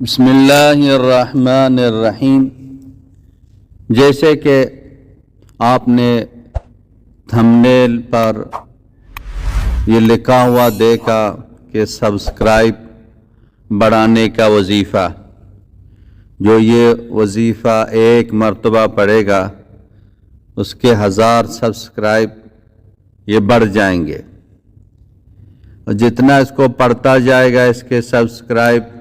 بسم اللہ الرحمن الرحیم۔ جیسے کہ آپ نے تھمبنیل پر یہ لکھا ہوا دیکھا کہ سبسکرائب بڑھانے کا وظیفہ، جو یہ وظیفہ ایک مرتبہ پڑھے گا اس کے 1000 سبسکرائب یہ بڑھ جائیں گے، اور جتنا اس کو پڑھتا جائے گا اس کے سبسکرائب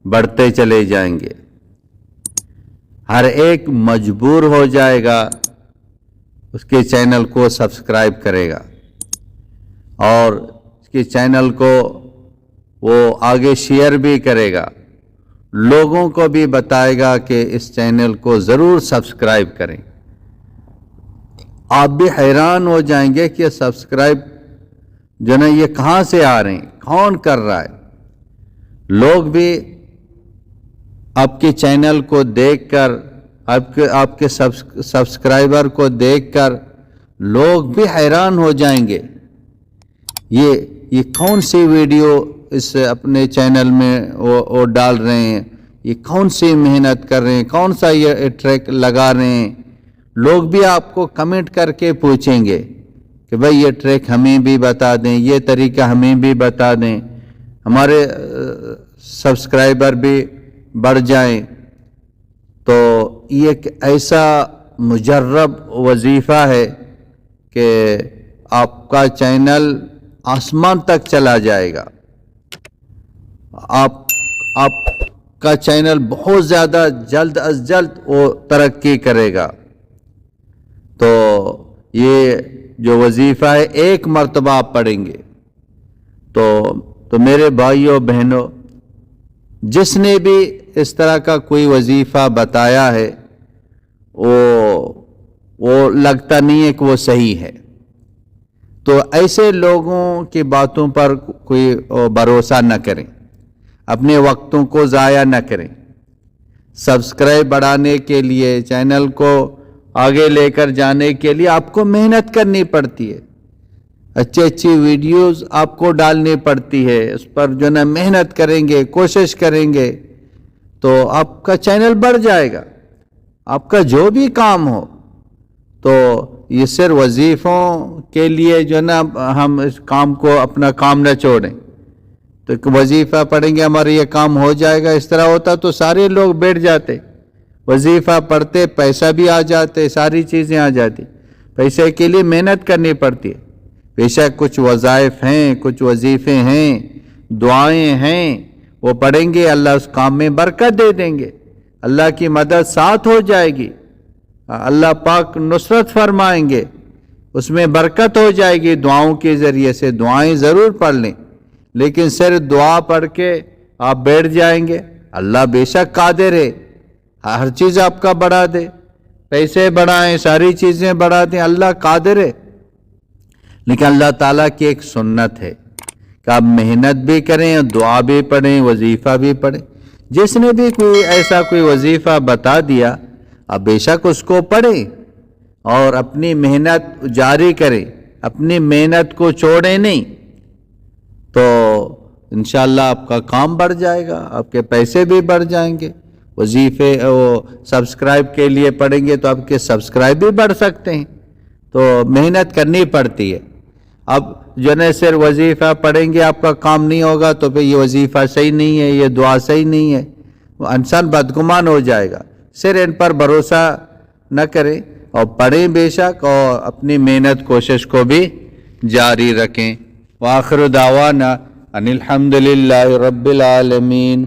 بڑھتے چلے جائیں گے۔ ہر ایک مجبور ہو جائے گا اس کے چینل کو سبسکرائب کرے گا، اور اس کے چینل کو وہ آگے شیئر بھی کرے گا، لوگوں کو بھی بتائے گا کہ اس چینل کو ضرور سبسکرائب کریں۔ آپ بھی حیران ہو جائیں گے کہ سبسکرائب جو نا یہ کہاں سے آ رہے ہیں، کون کر رہا ہے۔ لوگ بھی آپ کے چینل کو دیکھ کر، آپ کے سبسکرائبر کو دیکھ کر لوگ بھی حیران ہو جائیں گے، یہ کون سی ویڈیو اس اپنے چینل میں وہ ڈال رہے ہیں، یہ کون سی محنت کر رہے ہیں، کون سا یہ ٹریک لگا رہے ہیں۔ لوگ بھی آپ کو کمنٹ کر کے پوچھیں گے کہ بھائی یہ ٹریک ہمیں بھی بتا دیں، یہ طریقہ ہمیں بھی بتا دیں، ہمارے سبسکرائبر بھی بڑھ جائیں۔ تو یہ ایک ایسا مجرب وظیفہ ہے کہ آپ کا چینل آسمان تک چلا جائے گا، آپ کا چینل بہت زیادہ جلد از جلد وہ ترقی کرے گا۔ تو یہ جو وظیفہ ہے ایک مرتبہ آپ پڑھیں گے تو میرے بھائیوں بہنوں، جس نے بھی اس طرح کا کوئی وظیفہ بتایا ہے وہ لگتا نہیں ہے کہ وہ صحیح ہے، تو ایسے لوگوں کی باتوں پر کوئی بھروسہ نہ کریں، اپنے وقتوں کو ضائع نہ کریں۔ سبسکرائب بڑھانے کے لیے، چینل کو آگے لے کر جانے کے لیے آپ کو محنت کرنی پڑتی ہے، اچھی ویڈیوز آپ کو ڈالنی پڑتی ہے، اس پر جو نا محنت کریں گے، کوشش کریں گے تو آپ کا چینل بڑھ جائے گا۔ آپ کا جو بھی کام ہو، تو یہ صرف وظیفوں کے لیے جو نا ہم اس کام کو اپنا کام نہ چھوڑیں، تو ایک وظیفہ پڑھیں گے ہمارا یہ کام ہو جائے گا، اس طرح ہوتا تو سارے لوگ بیٹھ جاتے، وظیفہ پڑھتے، پیسہ بھی آ جاتے، ساری چیزیں آ جاتی۔ پیسے کے لیے محنت کرنی پڑتی ہے۔ بے شک کچھ وظائف ہیں، کچھ وظیفے ہیں، دعائیں ہیں، وہ پڑھیں گے، اللہ اس کام میں برکت دے دیں گے، اللہ کی مدد ساتھ ہو جائے گی، اللہ پاک نصرت فرمائیں گے، اس میں برکت ہو جائے گی دعاؤں کے ذریعے سے۔ دعائیں ضرور پڑھ لیں، لیکن صرف دعا پڑھ کے آپ بیٹھ جائیں گے، اللہ بے شک قادر ہے ہر چیز آپ کا بڑھا دے، پیسے بڑھائیں، ساری چیزیں بڑھا دیں، اللہ قادر ہے۔ لیکن اللہ تعالیٰ کی ایک سنت ہے کہ آپ محنت بھی کریں، دعا بھی پڑھیں، وظیفہ بھی پڑھیں۔ جس نے بھی کوئی وظیفہ بتا دیا، آپ بے شک اس کو پڑھیں اور اپنی محنت جاری کریں، اپنی محنت کو چھوڑیں نہیں، تو انشاءاللہ آپ کا کام بڑھ جائے گا، آپ کے پیسے بھی بڑھ جائیں گے۔ وظیفے سبسکرائب کے لیے پڑھیں گے تو آپ کے سبسکرائب بھی بڑھ سکتے ہیں، تو محنت کرنی پڑتی ہے۔ اب جو ہے صرف وظیفہ پڑھیں گے آپ کا کام نہیں ہوگا تو پھر یہ وظیفہ صحیح نہیں ہے، یہ دعا صحیح نہیں ہے، وہ انسان بدگمان ہو جائے گا۔ صرف ان پر بھروسہ نہ کریں اور پڑھیں بے شک، اور اپنی محنت کوشش کو بھی جاری رکھیں۔ وآخر دعوانا ان الحمدللہ رب العالمین۔